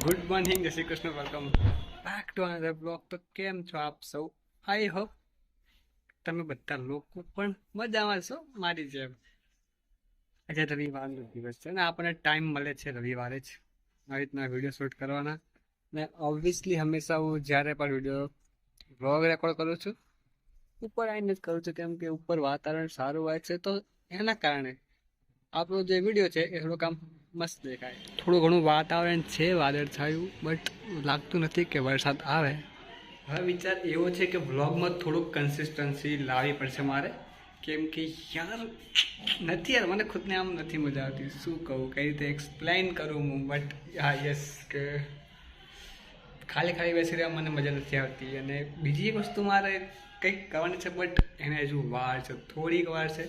Good morning, જય Shri Krishna, welcome back to another blog. તો કેમ છો આપ સૌ? આઈ હોપ તમે બધા લોકો પણ મજામાં છો મારી જેમ. આજે રવિવારનો દિવસ છે ને આપણને ટાઈમ મળે છે રવિવારે જ આવી રીતના વિડીયો શૂટ કરવાના. ને ઓબ્વિયસલી હંમેશા હું જ્યારે પણ વિડીયો બ્લોગ રેકોર્ડ કરું છું ઉપર આવીને જ કરું છું, કેમ કે ઉપર વાતાવરણ સારું હોય છે. તો એના કારણે આપણો જે વિડીયો છે એ થોડુંક આમ મસ્ત દેખાય. થોડું ઘણું વાતાવરણ છે વાદળછાયું, બટ લાગતું નથી કે વરસાદ આવે. હવે વિચાર એવો છે કે વ્લોગમાં થોડુંક કન્સિસ્ટન્સી લાવવી પડશે મારે, કેમ કે યાર નથી યાર, મને ખુદને આમ નથી મજા આવતી. શું કહું, કઈ રીતે એક્સપ્લેન કરું હું, બટ હા યસ કે ખાલી બેસી રહ્યા મને મજા નથી આવતી. અને બીજી એક વસ્તુ મારે કંઈક કરવાની છે, બટ એને હજુ વાર છે, થોડીક વાર છે.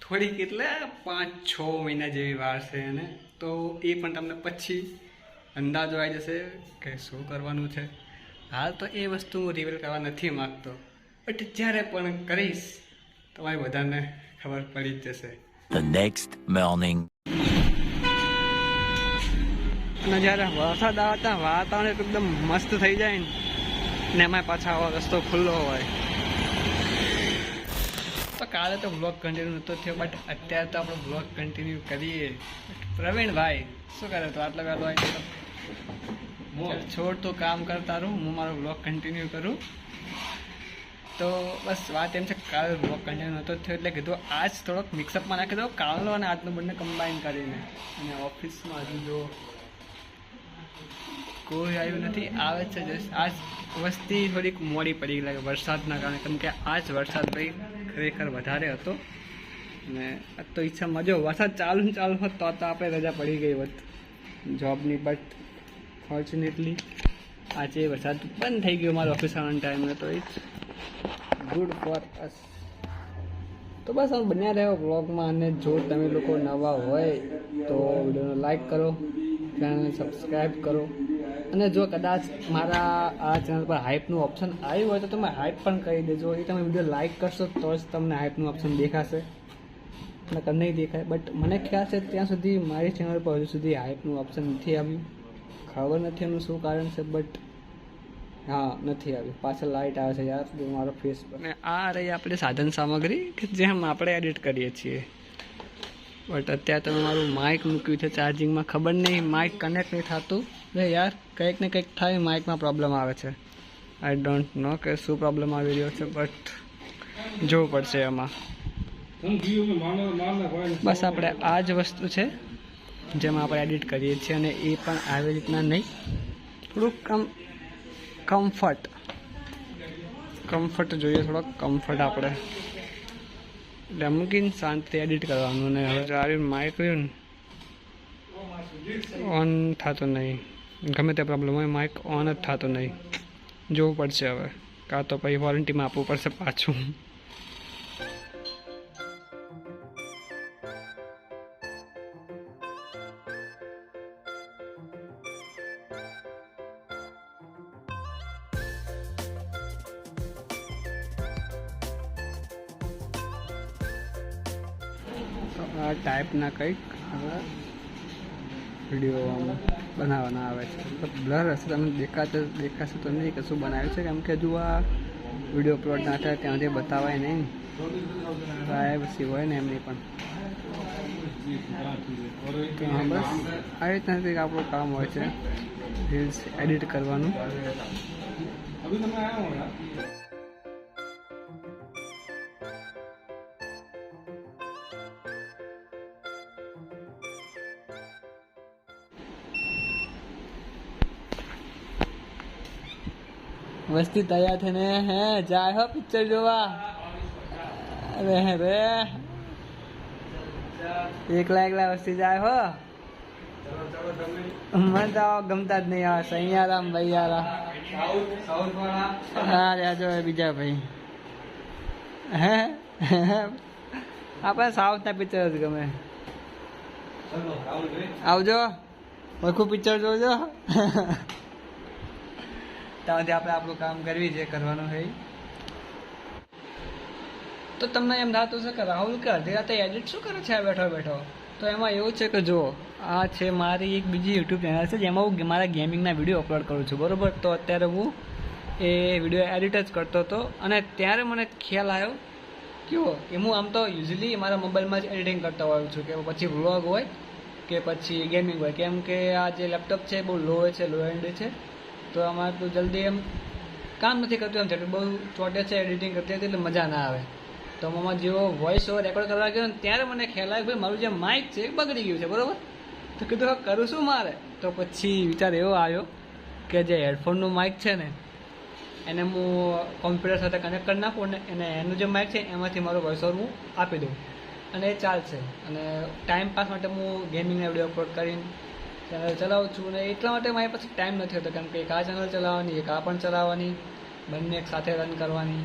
થોડીક એટલે 5-6 મહિના જેવી વાર છે એને. તો એ પણ તમને પછી અંદાજો આવી જશે કે શું કરવાનું છે. હાલ તો એ વસ્તુ હું રિવીલ કરવા નથી માગતો, બટ જ્યારે પણ કરીશ તમારે બધાને ખબર પડી જ જશે. The next morning. અને જ્યારે વરસાદ આવતા વાતાવરણ એકદમ મસ્ત થઈ જાય ને એમાં પાછા આવો રસ્તો ખુલ્લો હોય. તો કાલે તો બ્લોગ કન્ટિન્યુ નહોતો થયો, બટ અત્યારે તો આપણો બ્લોગ કન્ટિન્યુ કરીએ. પ્રવીણભાઈ શું કરે તો આટલા વહેલો આવી? છોડ તો કામ કરતા રહું, હું મારો બ્લોગ કન્ટિન્યુ કરું. તો બસ વાત એમ છે, કાલે બ્લોગ કન્ટિન્યુ નહોતો થયો એટલે કીધું આજ થોડોક મિક્સઅપમાં નાખી દો કાલનો અને આજનો બંને કમ્બાઈન કરીને. અને ઓફિસમાં હજુ જો કોઈ આવ્યું નથી, આવે છે જસ્ટ. આજ વસ્તી થોડીક મોડી પડી લાગે વરસાદના કારણે, કેમ કે આજ વરસાદ ભાઈ ખરેખર વધારે હતો. ને આજ તો ઈચ્છામાં જો વરસાદ ચાલુ હોત તો આપણે રજા પડી ગઈ હોત જોબની, બટ ફોર્ચ્યુનેટલી આજે વરસાદ બંધ થઈ ગયો મારો ઓફિસ આવવાના ટાઈમે. તો ઇટ્સ ગુડ ફોર અસ. તો બસ આમ બન્યા રહ્યો બ્લોગમાં. અને જો તમે લોકો નવા હોય તો વિડીયોને લાઈક કરો, ચેનલને સબસ્ક્રાઈબ કરો. અને જો કદાચ મારા આ ચેનલ પર હાઇપનું ઓપ્શન આવ્યું હોય તો તમે હાઇપ પણ કરી દેજો. એ તમે વિડીયો લાઇક કરશો તો જ તમને હાઇપનું ઓપ્શન દેખાશે, નકર નહીં દેખાય. બટ મને ખ્યાલ છે ત્યાં સુધી મારી ચેનલ પર હજુ સુધી હાઇપનું ઓપ્શન નથી આવ્યું. ખબર નથી એનું શું કારણ છે, બટ હા નથી આવ્યું. પાછળ લાઇટ આવે છે યાર મારો ફેસ પર. અને આ રહી આપણી સાધન સામગ્રી કે જેમ આપણે એડિટ કરીએ છીએ. બટ અત્યારે તમે મારું માઇક મૂક્યું છે ચાર્જિંગમાં, ખબર નહીં માઇક કનેક્ટ નહીં થતું. યાર કંઈક ને કંઈક થાય, માઇકમાં પ્રોબ્લેમ આવે છે. આઈ ડોન્ટ નો કે શું પ્રોબ્લેમ આવી રહ્યો છે, બટ જોવું પડશે એમાં. બસ આપણે આ જ વસ્તુ છે જેમાં આપણે એડિટ કરીએ છીએ, અને એ પણ આવી રીતના નહીં, થોડુંક કમ્ફર્ટ જોઈએ, થોડોક કમ્ફર્ટ આપણે એટલે મૂકીને શાંતિથી એડિટ કરવાનું. ને હવે આવી માઇક રહ્યું ને ઓન થતું નહીં, ગમે તે પ્રોબ્લેમ હોય માઇક ઓન જ થતું નહીં. જોવું પડશે હવે, કાં તો પછી વોરંટીમાં આપવું પડશે પાછું. આ ટાઈપના કંઈક હવે વિડીયો બનાવવાના આવે છે. બ્લર હશે, તમને દેખાશે તો નહીં કે શું બનાવ્યું છે, કેમ કે હજુ આ વિડીયો અપલોડ ના થાય ત્યાં સુધી બતાવાય નહીં. પ્રાઇવસી હોય ને એમની પણ. તો હા બસ આ રીતના કંઈક આપણું કામ હોય છે, રીલ્સ એડિટ કરવાનું. વસ્તી તૈયાર થઈને હે જાય હો પિક્ચર જોવા. અરે રે એકલા વસ્તી જાય હો. મને તો ગમતા જ નહીં આવે. સૈયારામ ભૈયારા હા રે જો બીજા ભાઈ હે આપણે સાઉથના પિક્ચર જ ગમે. આવજો વખું પિક્ચર જોજો. ત્યાંથી આપણે આપણું કામ કરવી છે, કરવાનું છે. તો તમને એમ થતું છે કે રાહુલ કે અડધી રાતે એડિટ શું કરે છે બેઠો બેઠો? તો એમાં એવું છે કે જો આ છે મારી એક બીજી યુટ્યુબ ચેનલ છે જેમાં હું મારા ગેમિંગના વિડીયો અપલોડ કરું છું બરાબર. તો અત્યારે હું એ વિડીયો એડિટ જ કરતો હતો અને ત્યારે મને ખ્યાલ આવ્યો કેવો કે હું આમ તો યુઝલી મારા મોબાઈલમાં જ એડિટિંગ કરતો હોઉં છું કે પછી વ્લોગ હોય કે પછી ગેમિંગ હોય, કેમ કે આ જે લેપટોપ છે બહુ લો છે, લો એન્ડ છે, તો આમાં તો જલ્દી એમ કામ નથી કરતું, એમ બહુ ચોટે છે એડિટિંગ કરતી હતી એટલે મજા ના આવે. તો આમાં જેવો વોઇસ ઓવર રેકોર્ડ કરવા ગયો ને ત્યારે મને ખ્યાલ આવ્યો ભાઈ મારું જે માઇક છે એ બગડી ગયું છે બરાબર. તો કીધું હવે કરું શું મારે, તો પછી વિચાર એવો આવ્યો કે જે હેડફોનનું માઇક છે ને એને હું કોમ્પ્યુટર સાથે કનેક્ટ કરી નાખું ને એને એનું જે માઇક છે એમાંથી મારો વોઇસ ઓવર હું આપી દઉં અને એ ચાલશે. અને ટાઈમ પાસ માટે હું ગેમિંગના વિડીયો અપલોડ કરીને ચેનલ ચલાવું છું અને એટલા માટે મારી પાસે ટાઈમ નથી હોતો, કેમ કે એક આ ચેનલ ચલાવવાની, એક આ પણ ચલાવવાની, બંને એક સાથે રન કરવાની.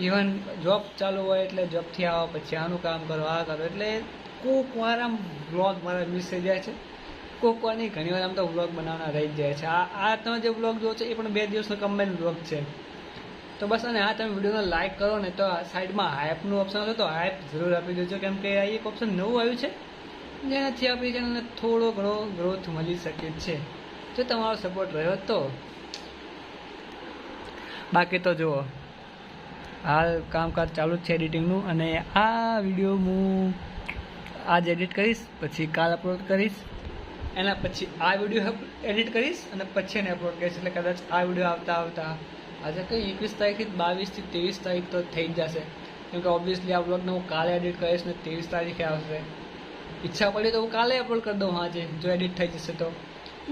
ઇવન જોબ ચાલુ હોય એટલે જોબથી આવો પછી આનું કામ કરો, આ કરો, એટલે કોક વાર આમ વ્લોગ મારા મિસ થઈ જાય છે, કોક વાર નહીં ઘણી વાર આમ તો વ્લોગ બનાવવાના રહી જ જાય છે. આ તમે જે વ્લોગ જોવો છો એ પણ 2 દિવસનો કમ્બાઈન વ્લોગ છે. તો બસ અને હા તમે વિડીયોને લાઇક કરો ને તો સાઈડમાં હાઇપનું ઓપ્શન હશે તો હાઇપ જરૂર આપી દેજો, કેમ કે આ એક ઓપ્શન નવું આવ્યું છે જેનાથી આપણી ચેનલને થોડો ઘણો ગ્રોથ મળી શકે છે જો તમારો સપોર્ટ રહ્યો તો. બાકી તો જુઓ હાલ કામકાજ ચાલુ જ છે એડિટિંગનું, અને આ વિડીયો હું આજ એડિટ કરીશ, પછી કાલ અપલોડ કરીશ, એના પછી આ વિડીયો એડિટ કરીશ અને પછી એને અપલોડ કરીશ. એટલે કદાચ આ વિડીયો આવતા આજે કંઈ 21 તારીખથી 22 થી 23 તારીખ તો થઈ જ જશે, કેમ કે ઓબ્વિયસલી આ વ્લોગને હું કાલે એડિટ કરીશ ને 23 તારીખે આવશે. ઈચ્છા પડી તો હું કાલે અપલોડ કરી દઉં આજે જો એડિટ થઈ જશે તો.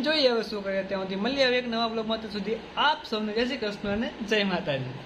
જોઈએ હવે શું કરીએ. ત્યાં સુધી મળીએ હવે એક નવા બ્લોગમાં. ત્યાં સુધી આપ સૌને જય શ્રી કૃષ્ણ અને જય માતાજી.